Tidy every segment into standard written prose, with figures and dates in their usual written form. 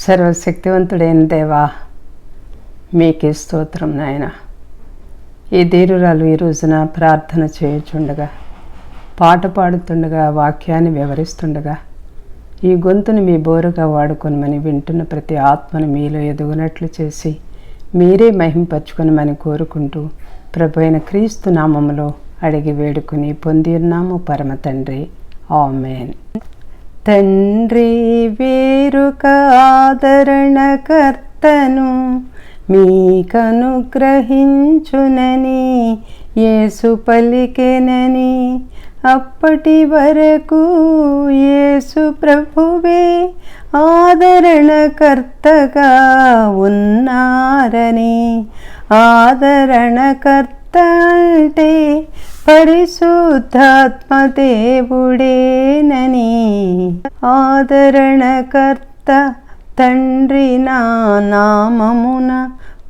సర్వశక్తివంతుడైన దేవా, మీకే స్తోత్రం నాయన. ఈ ధీరురాలు ఈ రోజున ప్రార్థన చేయుచుండగా, పాట పాడుతుండగా, వాక్యాన్ని వివరిస్తుండగా ఈ గొంతుని మీ బోరుగా వాడుకొనమని, వింటున్న ప్రతి ఆత్మను మీలో ఎదుగునట్లు చేసి మీరే మహింపరచుకొనమని కోరుకుంటూ ప్రభు అయిన క్రీస్తు నామములో అడిగి వేడుకుని పొంది ఉన్నాము పరమ తండ్రి. ఆమేన్. తండ్రి వేరుక ఆదరణకర్తను మీకనుగ్రహించునని యేసు పలికెనని, అప్పటి వరకు యేసు ప్రభువే ఆదరణకర్తగా ఉన్నారని. ఆదరణకర్త అంటే పరిశుద్ధాత్మ దేవుడేనని. ఆదరణకర్త తండ్రి నా నామమున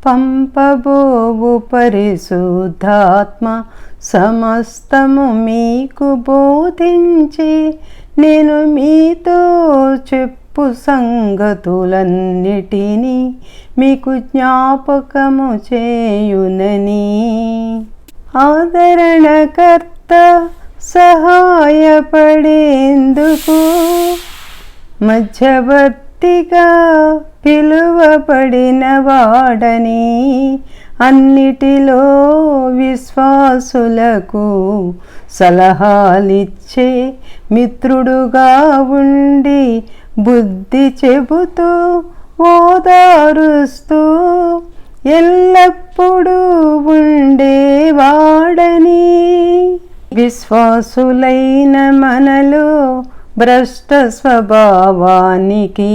పంపబోవు పరిశుద్ధాత్మ సమస్తము మీకు బోధించి నేను మీతో చెప్పు సంగతులన్నిటినీ మీకు జ్ఞాపకము చేయునని. ఆదరణకర్త సహాయపడేందుకు మధ్యవర్తిగా పిలువబడిన వాడని, అన్నిటిలో విశ్వాసులకు సలహాలిచ్చే మిత్రుడుగా ఉండి బుద్ధి చెబుతూ ఓదారుస్తూ ఎల్లప్పుడూ ఉండేవాడని. విశ్వాసులైన మనలో భ్రష్ట స్వభావానికి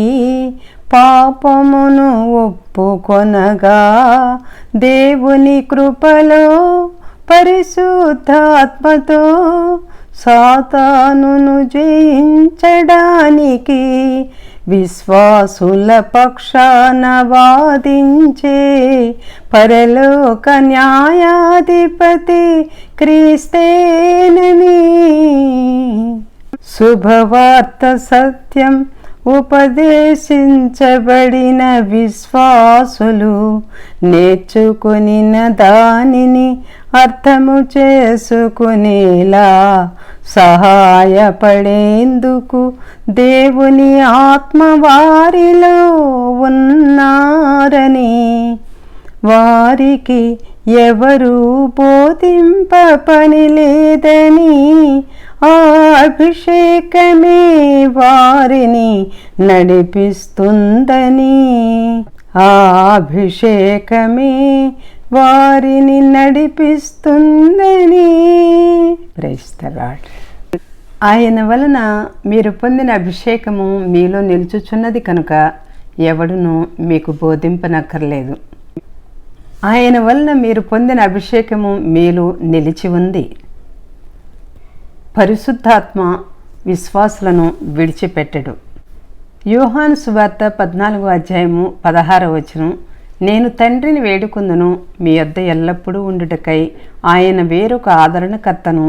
పాపమును ఒప్పుకొనగా దేవుని కృపలో పరిశుద్ధాత్మతో సాతానును జయించడానికి విశ్వాసుల పక్షాన వాదించే పరలోక న్యాయాధిపతి క్రీస్తేనని. శుభవార్త సత్యం ఉపదేశించబడిన విశ్వాసులు నేర్చుకొనిన దానిని అర్థము చేసుకునేలా సహాయపడేందుకు దేవుని ఆత్మ వారిలో ఉన్నారని. వారికి ఎవరు బోధింప పని లేదని, ఆ అభిషేకమే వారిని నడిపిస్తుందని. ఆ అభిషేకమే వారిని నడిపిస్తుందని. Praise the lord. ఆయన వలన మీరు పొందిన అభిషేకము మీలో నిలుచుచున్నది కనుక ఎవడును మీకు బోధింపనక్కర్లేదు. ఆయన వలన మీరు పొందిన అభిషేకము మీలో నిలిచి ఉంది. పరిశుద్ధాత్మ విశ్వాసులను విడిచిపెట్టడు. యోహాను సువార్త 14:16 నేను తండ్రిని వేడుకుందును, మీ యొద్ద ఎల్లప్పుడూ ఉండుటకై ఆయన వేరొక ఆదరణకర్తను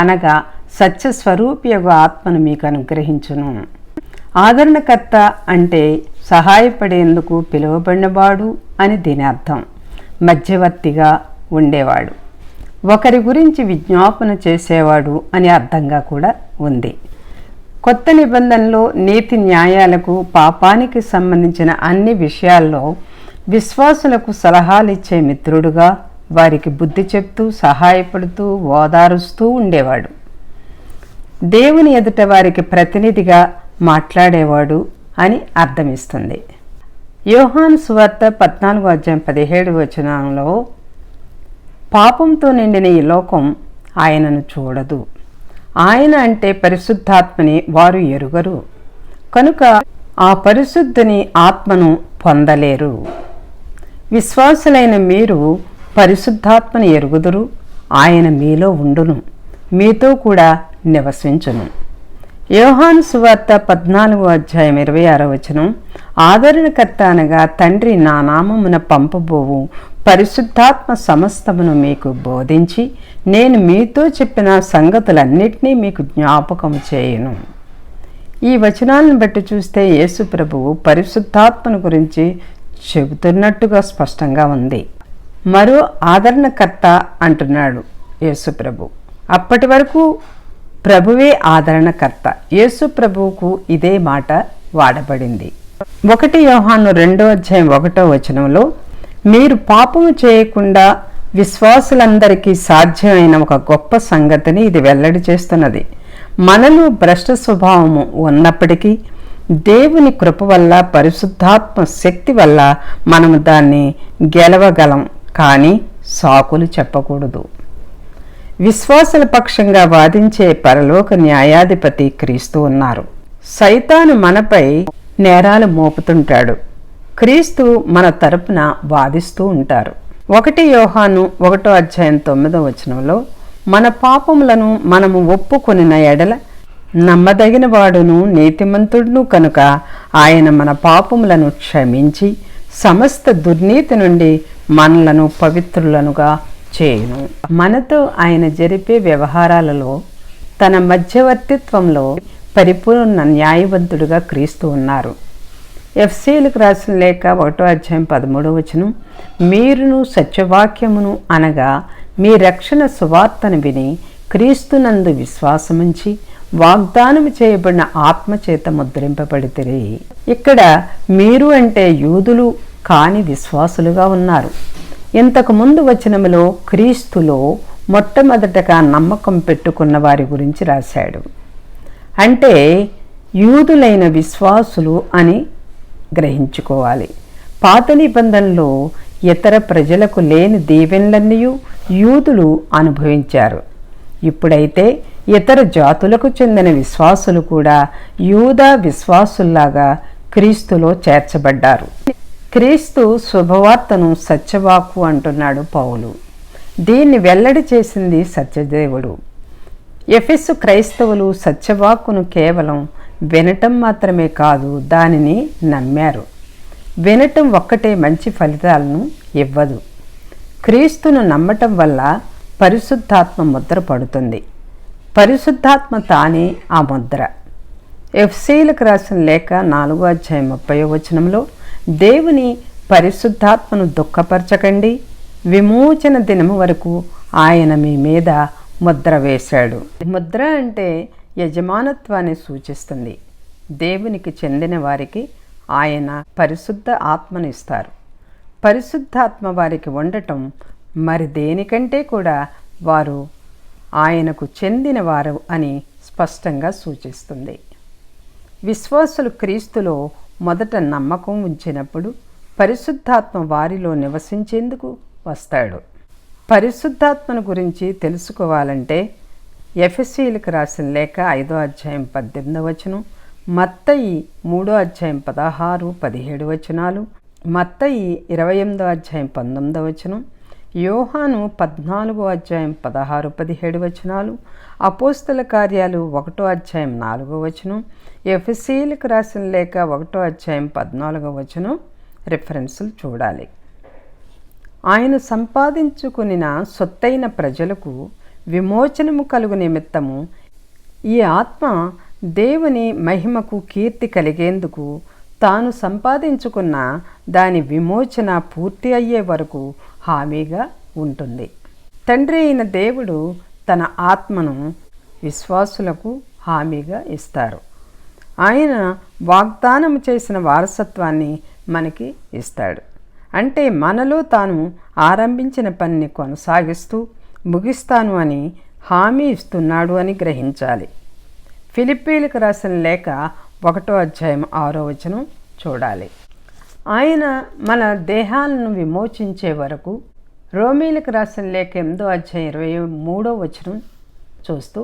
అనగా సత్యస్వరూపియగు ఆత్మను మీకు అనుగ్రహించును. ఆదరణకర్త అంటే సహాయపడేందుకు పిలువబడినవాడు అని దీని అర్థం. మధ్యవర్తిగా ఉండేవాడు, ఒకరి గురించి విజ్ఞాపన చేసేవాడు అని అర్థంగా కూడా ఉంది. కొత్త నిబంధనలో నీతి న్యాయాలకు పాపానికి సంబంధించిన అన్ని విషయాల్లో విశ్వాసులకు సలహాలిచ్చే మిత్రుడుగా వారికి బుద్ధి చెప్తూ సహాయపడుతూ ఓదారుస్తూ ఉండేవాడు. దేవుని ఎదుట వారికి ప్రతినిధిగా మాట్లాడేవాడు అని అర్థమిస్తుంది. యోహాను సువార్త 14:17 పాపంతో నిండిన ఈ లోకం ఆయనను చూడదు. ఆయన అంటే పరిశుద్ధాత్మని వారు ఎరుగరు కనుక ఆ పరిశుద్ధుని ఆత్మను పొందలేరు. విశ్వాసులైన మీరు పరిశుద్ధాత్మని ఎరుగుదురు, ఆయన మీలో ఉండును, మీతో కూడా నివసించును. యోహాను సువార్త 14:26 ఆదరణకర్త అనగా తండ్రి నా నామమున పంపబోవు పరిశుద్ధాత్మ సమస్తమును మీకు బోధించి నేను మీతో చెప్పిన సంగతులన్నిటినీ మీకు జ్ఞాపకము చేయును. ఈ వచనాలను బట్టి చూస్తే యేసు ప్రభువు పరిశుద్ధాత్మను గురించి చెబుతున్నట్టుగా స్పష్టంగా ఉంది. మరో ఆదరణకర్త అంటున్నాడు యేసు ప్రభు. అప్పటి వరకు ప్రభువే ఆదరణకర్త. యేసు ప్రభువుకు ఇదే మాట వాడబడింది. 1 యోహాను 2:1 మీరు పాపము చేయకుండా విశ్వాసులందరికీ సాధ్యమైన ఒక గొప్ప సంగతిని ఇది వెల్లడి చేస్తున్నది. మనలో భ్రష్ట స్వభావము ఉన్నప్పటికీ దేవుని కృప వల్ల, పరిశుద్ధాత్మ శక్తి వల్ల మనము దాన్ని గెలవగలం. కానీ సాకులు చెప్పకూడదు. విశ్వాసుల పక్షంగా వాదించే పరలోక న్యాయాధిపతి క్రీస్తు ఉన్నారు. సైతాను మనపై నేరాలు మోపుతుంటాడు. క్రీస్తు మన తరపున వాదిస్తూ ఉంటారు. 1 యోహాను 1:9 మన పాపములను మనము ఒప్పుకొనిన ఎడల నమ్మదగిన వాడును నీతిమంతుడును కనుక ఆయన మన పాపములను క్షమించి సమస్త దుర్నీతి నుండి మనలను పవిత్రులనుగా చేయును. మనతో ఆయన జరిపే వ్యవహారాలలో తన మధ్యవర్తిత్వంలో పరిపూర్ణ న్యాయవంతుడుగా క్రీస్తు ఉన్నారు. ఎఫ్సీలకు రాసిన లేఖ 1:13 మీరును సత్యవాక్యమును అనగా మీ రక్షణ సువార్తను విని క్రీస్తునందు విశ్వాసముంచి వాగ్దానము చేయబడిన ఆత్మచేత ముద్రింపబడితిరి. ఇక్కడ మీరు అంటే యూదులు కాని విశ్వాసులుగా ఉన్నారు. ఇంతకు ముందు వచనములో క్రీస్తులో మొట్టమొదటగా నమ్మకం పెట్టుకున్న వారి గురించి రాశాడు. అంటే యూదులైన విశ్వాసులు అని గ్రహించుకోవాలి. పాత నిబంధనలో ఇతర ప్రజలకు లేని దీవెనలన్నీ యూదులు అనుభవించారు. ఇప్పుడైతే ఇతర జాతులకు చెందిన విశ్వాసులు కూడా యూదా విశ్వాసుల్లాగా క్రీస్తులో చేర్చబడ్డారు. క్రీస్తు శుభవార్తను సత్యవాక్కు అంటున్నాడు పౌలు. దీన్ని వెల్లడి చేసింది సత్యదేవుడు. ఎఫెసు క్రైస్తవులు సత్యవాక్కును కేవలం వినటం మాత్రమే కాదు, దానిని నమ్మారు. వినటం ఒక్కటే మంచి ఫలితాలను ఇవ్వదు. క్రీస్తును నమ్మటం వల్ల పరిశుద్ధాత్మ ముద్ర పడుతుంది. పరిశుద్ధాత్మ తానే ఆ ముద్ర. ఎఫ్సీలకు రాసిన లేఖ 4:30 దేవుని పరిశుద్ధాత్మను దుఃఖపరచకండి, విమోచన దినము వరకు ఆయన మీ మీద ముద్ర వేశాడు. ముద్ర అంటే యజమానత్వాన్ని సూచిస్తుంది. దేవునికి చెందిన వారికి ఆయన పరిశుద్ధ ఆత్మను ఇస్తారు. పరిశుద్ధాత్మ వారికి ఉండటం మరి దేనికంటే కూడా వారు ఆయనకు చెందినవారు అని స్పష్టంగా సూచిస్తుంది. విశ్వాసులు క్రీస్తులో మొదట నమ్మకం ఉంచినప్పుడు పరిశుద్ధాత్మ వారిలో నివసించేందుకు వస్తాడు. పరిశుద్ధాత్మను గురించి తెలుసుకోవాలంటే ఎఫెసీలకు రాసిన లేఖ 5:18 మత్తయి 3:16-17 మత్తయి 28:19 యోహాను 14:16-17 అపోస్తల కార్యాలు 1:4 ఎఫెసీలకు రాసిన లేఖ 1:14 రిఫరెన్సులు చూడాలి. ఆయన సంపాదించుకున్న సొత్తైన ప్రజలకు విమోచనము కలుగు నిమిత్తము ఈ ఆత్మ దేవుని మహిమకు కీర్తి కలిగేందుకు తాను సంపాదించుకున్న దాని విమోచన పూర్తి అయ్యే వరకు హామీగా ఉంటుంది. తండ్రి అయిన దేవుడు తన ఆత్మను విశ్వాసులకు హామీగా ఇస్తారు. ఆయన వాగ్దానం చేసిన వారసత్వాన్ని మనకి ఇస్తాడు. అంటే మనలో తాను ఆరంభించిన పనిని కొనసాగిస్తూ ముగిస్తాను అని హామీ ఇస్తున్నాడు అని గ్రహించాలి. ఫిలిప్పీలకు రాసిన లేఖ 1:6 చూడాలి. ఆయన మన దేహాలను విమోచించే వరకు రోమీలకు రాసిన లేఖ 8:23 చూస్తూ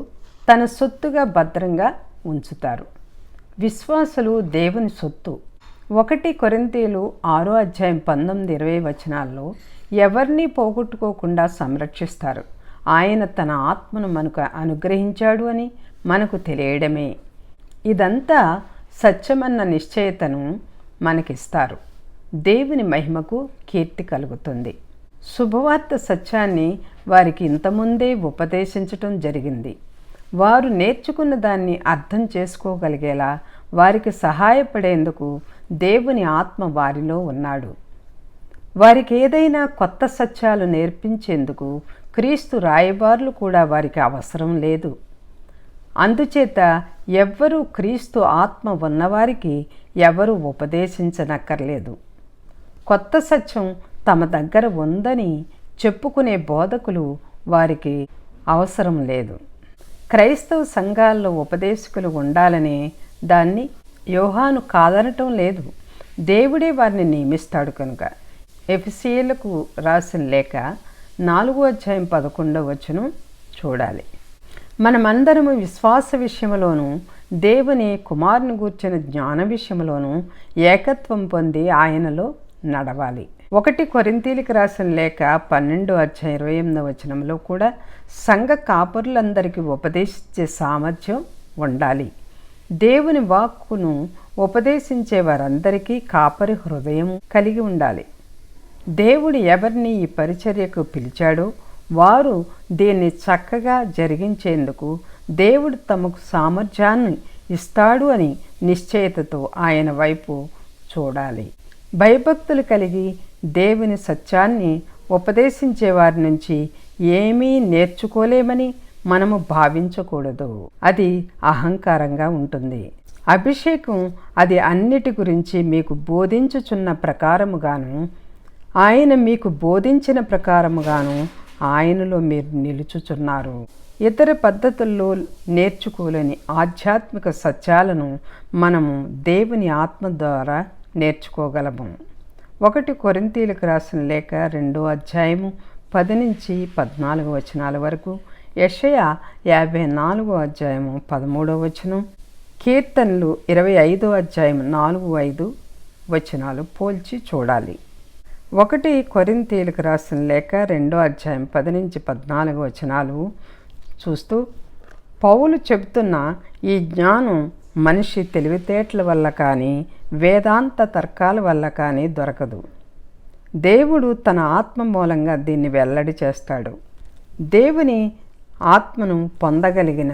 తన సొత్తుగా భద్రంగా ఉంచుతారు. విశ్వాసులు దేవుని సొత్తు. 1 కొరింథీయులు 6:19-20 ఎవరినీ పోగొట్టుకోకుండా సంరక్షిస్తారు. ఆయన తన ఆత్మను మనకు అనుగ్రహించాడు అని మనకు తెలియడమే. ఇదంతా సత్యమన్న నిశ్చయతను మనకిస్తారు. దేవుని మహిమకు కీర్తి కలుగుతుంది. శుభవార్త సత్యాన్ని వారికి ఇంతకుముందే ఉపదేశించటం జరిగింది. వారు నేర్చుకున్న దాన్ని అర్థం చేసుకోగలిగేలా వారికి సహాయపడేందుకు దేవుని ఆత్మ వారిలో ఉన్నాడు. వారికి ఏదైనా కొత్త సత్యాలు నేర్పించేందుకు క్రీస్తు రాయబారులు కూడా వారికి అవసరం లేదు. అందుచేత ఎవ్వరూ క్రీస్తు ఆత్మ ఉన్నవారికి ఎవరూ ఉపదేశించనక్కర్లేదు. కొత్త సత్యం తమ దగ్గర ఉందని చెప్పుకునే బోధకులు వారికి అవసరం లేదు. క్రైస్తవ సంఘాల్లో ఉపదేశకులు ఉండాలనే దాన్ని యోహాను కాదనటం లేదు. దేవుడే వారిని నియమిస్తాడు కనుక. ఎఫెసీయులకు రాసిన లేఖ 4:11 చూడాలి. మనమందరము విశ్వాస విషయంలోనూ దేవుని కుమారుని గూర్చిన జ్ఞాన విషయంలోనూ ఏకత్వం పొంది ఆయనలో నడవాలి. 1 కొరింథీయులకు రాసిన లేఖ 12:28 కూడా సంఘ కాపరులందరికీ ఉపదేశించే సామర్థ్యం ఉండాలి. దేవుని వాక్కును ఉపదేశించే వారందరికీ కాపరి హృదయం కలిగి ఉండాలి. దేవుడు ఎవరిని ఈ పరిచర్యకు పిలిచాడో వారు దీన్ని చక్కగా జరిగించేందుకు దేవుడు తమకు సామర్థ్యాన్ని ఇస్తాడు అని నిశ్చయతతో ఆయన వైపు చూడాలి. భయభక్తులు కలిగి దేవుని సత్యాన్ని ఉపదేశించే వారి నుంచి ఏమీ నేర్చుకోలేమని మనము భావించకూడదు. అది అహంకారంగా ఉంటుంది. అభిషేకం అది అన్నిటి గురించి మీకు బోధించుచున్న ప్రకారముగాను ఆయన మీకు బోధించిన ప్రకారముగాను ఆయనలో మీరు నిలుచుచున్నారు. ఇతర పద్ధతుల్లో నేర్చుకోలేని ఆధ్యాత్మిక సత్యాలను మనము దేవుని ఆత్మ ద్వారా నేర్చుకోగలము. 1 కొరింథీయులకు రాసిన లేఖ 2:10-14 వరకు, యెషయా 54:13, కీర్తనలు 25:4-5 పోల్చి చూడాలి. 1 కొరింథీయులకు రాసిన లేఖ 2:10-14 చూస్తూ పౌలు చెబుతున్న ఈ జ్ఞానం మనిషి తెలివితేటల వల్ల కానీ వేదాంత తర్కాల వల్ల కానీ దొరకదు. దేవుడు తన ఆత్మ మూలంగా దీన్ని వెల్లడి చేస్తాడు. దేవుని ఆత్మను పొందగలిగిన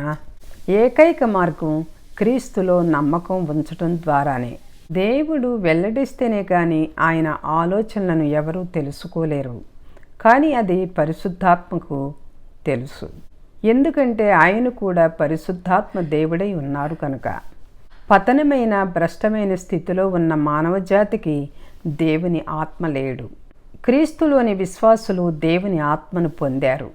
ఏకైక మార్గం క్రీస్తులో నమ్మకం ఉంచడం ద్వారానే. దేవుడు వెల్లడిస్తేనే కానీ ఆయన ఆలోచనలను ఎవరూ తెలుసుకోలేరు. కానీ అది పరిశుద్ధాత్మకు తెలుసు. ఎందుకంటే ఆయన కూడా పరిశుద్ధాత్మ దేవుడై ఉన్నారు కనుక. పతనమైన భ్రష్టమైన స్థితిలో ఉన్న మానవ జాతికి దేవుని ఆత్మ లేడు. క్రీస్తులోని విశ్వాసులు దేవుని ఆత్మను పొందారు.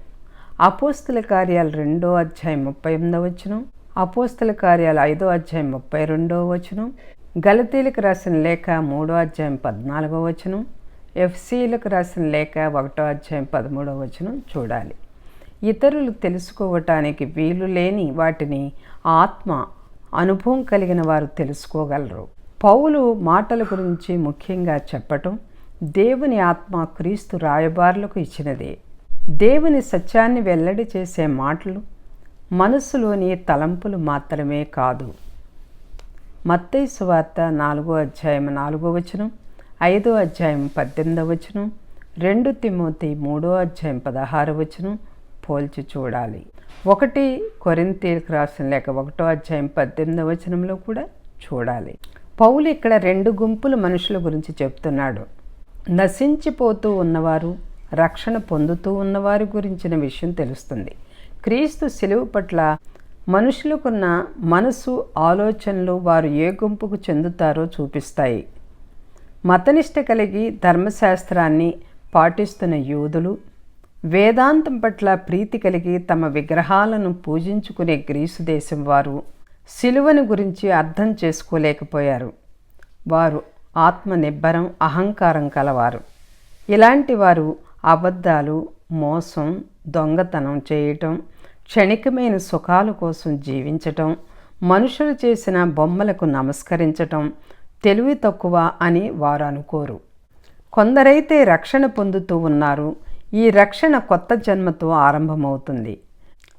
అపోస్తల కార్యాలు 2:38, అపోస్తల కార్యాలు 5:32, గలతీలకు రాసిన లేఖ 3:14, ఎఫెసీయులకు రాసిన లేఖ 1:13 చూడాలి. ఇతరులు తెలుసుకోవటానికి వీలు లేని వాటిని ఆత్మ అనుభవం కలిగిన వారు తెలుసుకోగలరు. పౌలు మాటల గురించి ముఖ్యంగా చెప్పటం దేవుని ఆత్మ క్రీస్తు రాయబారులకు ఇచ్చినదే. దేవుని సత్యాన్ని వెల్లడి చేసే మాటలు మనస్సులోని తలంపులు మాత్రమే కాదు. మత్తయి సువార్త 4:4, 5:18, 2 తిమోతి 3:16 పోల్చి చూడాలి. 1 కొరింథీయులకు రాసిన లేఖ 1:18 కూడా చూడాలి. పౌలు ఇక్కడ 2 గుంపుల మనుషుల గురించి చెప్తున్నాడు. నశించిపోతూ ఉన్నవారు, రక్షణ పొందుతూ ఉన్నవారి గురించిన విషయం తెలుస్తుంది. క్రీస్తు శిలువ పట్ల మనుషులకున్న మనసు, ఆలోచనలు వారు ఏ గుంపుకు చెందుతారో చూపిస్తాయి. మతనిష్ట కలిగి ధర్మశాస్త్రాన్ని పాటిస్తున్న యూదులు, వేదాంతం పట్ల ప్రీతి కలిగి తమ విగ్రహాలను పూజించుకునే గ్రీసు దేశం వారు శిలువను గురించి అర్థం చేసుకోలేకపోయారు. వారు ఆత్మ నిబ్బరం, అహంకారం కలవారు. ఇలాంటి వారు అబద్ధాలు, మోసం, దొంగతనం చేయటం, క్షణికమైన సుఖాల కోసం జీవించటం, మనుషులు చేసిన బొమ్మలకు నమస్కరించటం తెలివి తక్కువ అని వారు అనుకోరు. కొందరైతే రక్షణ పొందుతూ ఉన్నారు. ఈ రక్షణ కొత్త జన్మతో ఆరంభమవుతుంది.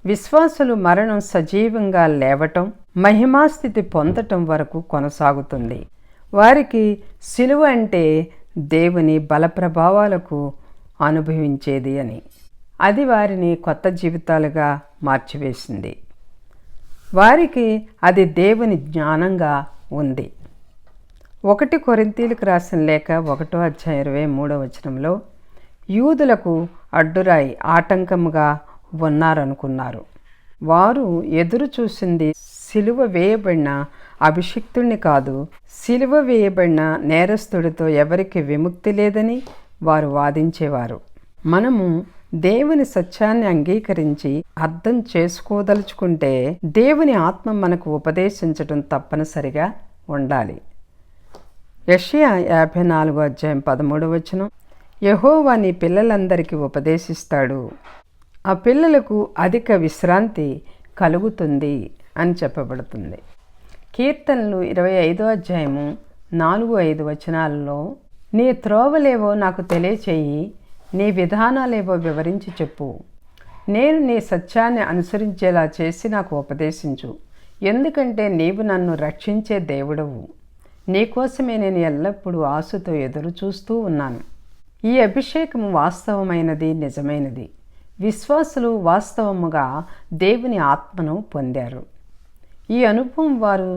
విశ్వాసులు మరణం సజీవంగా లేవటం, మహిమాస్థితి పొందటం వరకు కొనసాగుతుంది. వారికి సిలువ అంటే దేవుని బలప్రభావాలకు అనుభవించేది అని. అది వారిని కొత్త జీవితాలుగా మార్చివేసింది. వారికి అది దేవుని జ్ఞానంగా ఉంది. 1 కొరింథీయులకు రాసిన లేఖ 1:23 యూదులకు అడ్డురాయి ఆటంకముగా ఉన్నారనుకున్నారు. వారు ఎదురు చూసింది సిలువ వేయబడిన అభిషిక్తుణ్ణి కాదు, సిలువ వేయబడిన నేరస్తుడితో ఎవరికి విముక్తి లేదని వారు వాదించేవారు. మనము దేవుని సత్యాన్ని అంగీకరించి అర్థం చేసుకోదలుచుకుంటే దేవుని ఆత్మ మనకు ఉపదేశించడం తప్పనిసరిగా ఉండాలి. యెషయా 54:13 యెహోవా నీ పిల్లలందరికీ ఉపదేశిస్తాడు, ఆ పిల్లలకు అధిక విశ్రాంతి కలుగుతుంది అని చెప్పబడుతుంది. కీర్తనలు 25:4-5 నీ త్రోవలేవో నాకు తెలియచేయి, నీ విధానాలేవో వివరించి చెప్పు. నేను నీ సత్యాన్ని అనుసరించేలా చేసి నాకు ఉపదేశించు, ఎందుకంటే నీవు నన్ను రక్షించే దేవుడవు. నీకోసమే నేను ఎల్లప్పుడూ ఆశతో ఎదురు చూస్తూ ఉన్నాను. ఈ అభిషేకము వాస్తవమైనది, నిజమైనది. విశ్వాసులు వాస్తవముగా దేవుని ఆత్మను పొందారు. ఈ అనుభవం వారు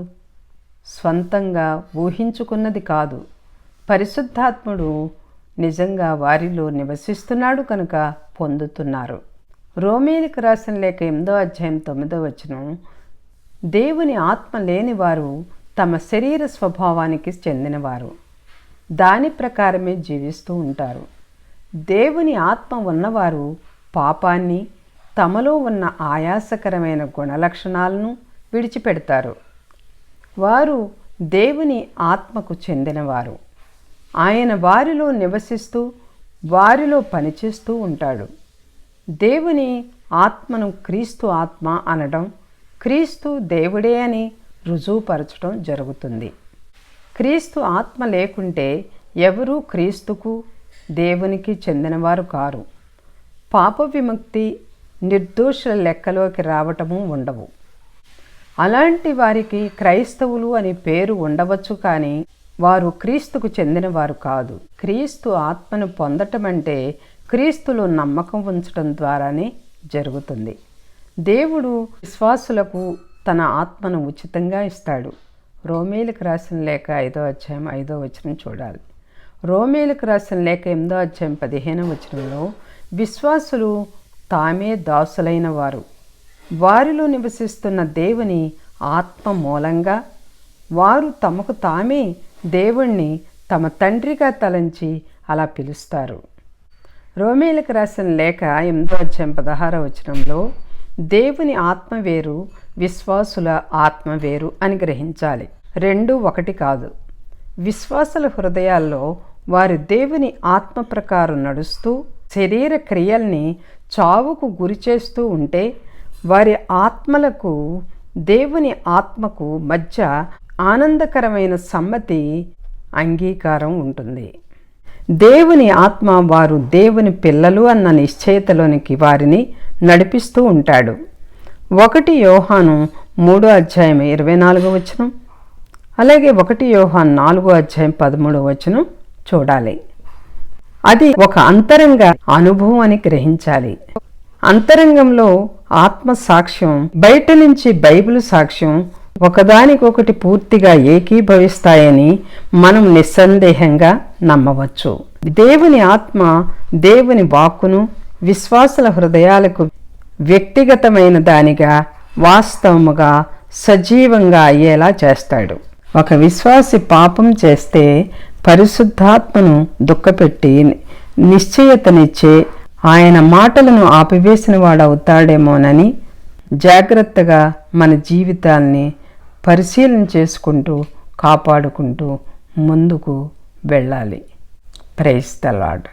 స్వంతంగా ఊహించుకున్నది కాదు. పరిశుద్ధాత్ముడు నిజంగా వారిలో నివసిస్తున్నాడు కనుక పొందుతున్నారు. రోమీయులకు రాసిన లేఖ 8:9 దేవుని ఆత్మ లేని వారు తమ శరీర స్వభావానికి చెందినవారు, దాని ప్రకారమే జీవిస్తూ ఉంటారు. దేవుని ఆత్మ ఉన్నవారు పాపాన్ని, తమలో ఉన్న ఆయాసకరమైన గుణలక్షణాలను విడిచిపెడతారు. వారు దేవుని ఆత్మకు చెందినవారు. ఆయన వారిలో నివసిస్తూ వారిలో పనిచేస్తూ ఉంటాడు. దేవుని ఆత్మను క్రీస్తు ఆత్మ అనడం, క్రీస్తు దేవుడే అని రుజువుపరచడం జరుగుతుంది. క్రీస్తు ఆత్మ లేకుంటే ఎవరూ క్రీస్తుకు, దేవునికి చెందినవారు కారు. పాప విముక్తి, నిర్దోషుల లెక్కలోకి రావటము ఉండవు. అలాంటి వారికి క్రైస్తవులు అని పేరు ఉండవచ్చు, కానీ వారు క్రీస్తుకు చెందినవారు కాదు. క్రీస్తు ఆత్మను పొందటం అంటే క్రీస్తులో నమ్మకం ఉంచడం ద్వారానే జరుగుతుంది. దేవుడు విశ్వాసులకు తన ఆత్మను ఉచితంగా ఇస్తాడు. రోమీయులకు రాసిన లేఖ 5:5 చూడాలి. రోమీయులకు రాసిన లేఖ 8:15 విశ్వాసులు తామే దాసులైన వారు, వారిలో నివసిస్తున్న దేవుని ఆత్మ మూలంగా వారు తమకు తామే దేవుణ్ణి తమ తండ్రిగా తలంచి అలా పిలుస్తారు. రోమీయులకు రాసిన లేఖ 8:16 దేవుని ఆత్మ వేరు, విశ్వాసుల ఆత్మ వేరు అని గ్రహించాలి. రెండు ఒకటి కాదు. విశ్వాసుల హృదయాల్లో వారు దేవుని ఆత్మ ప్రకారం నడుస్తూ శరీర క్రియల్ని చావుకు గురి చేస్తూ ఉంటే వారి ఆత్మలకు దేవుని ఆత్మకు మధ్య ఆనందకరమైన సమ్మతి, అంగీకారం ఉంటుంది. దేవుని ఆత్మ వారు దేవుని పిల్లలు అన్న నిశ్చయతలోనికి వారిని నడిపిస్తూ ఉంటాడు. 1 యోహాను 3:24 అలాగే 1 యోహాను 4:13 చూడాలి. అది ఒక అంతరంగ అనుభవం అని గ్రహించాలి. అంతరంగంలో ఆత్మ సాక్ష్యం, బయట నుంచి బైబిల్ సాక్ష్యం ఒకదానికొకటి పూర్తిగా ఏకీభవిస్తాయని మనం నిస్సందేహంగా నమ్మవచ్చు. దేవుని ఆత్మ దేవుని వాక్కును విశ్వాసుల హృదయాలకు వ్యక్తిగతమైన దానిగా, వాస్తవముగా, సజీవంగా అయ్యేలా చేస్తాడు. ఒక విశ్వాసి పాపం చేస్తే పరిశుద్ధాత్మను దుఃఖపెట్టి నిశ్చయతనిచ్చే ఆయన మాటలను ఆపివేసిన వాడవుతాడేమోనని జాగ్రత్తగా మన జీవితాల్ని పరిశీలన చేసుకుంటూ, కాపాడుకుంటూ ముందుకు వెళ్ళాలి. Praise the lord.